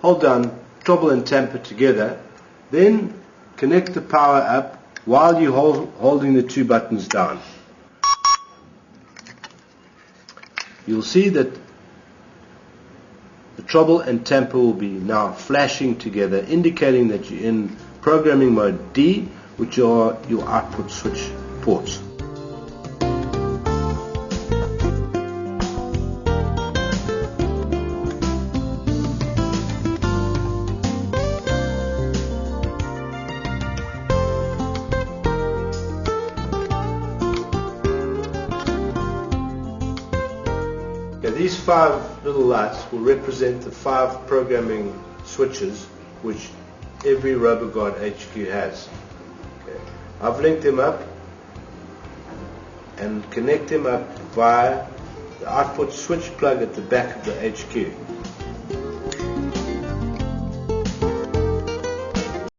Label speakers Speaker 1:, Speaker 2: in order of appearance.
Speaker 1: hold down toggle and tamper together, then connect the power up while you're holding the two buttons down. You'll see that the trouble and tamper will be now flashing together, indicating that you're in programming mode D, which are your output switch ports. These 5 little lights will represent the 5 programming switches which every RoboGuard HQ has. Okay. I've linked them up and connect them up via the output switch plug at the back of the HQ.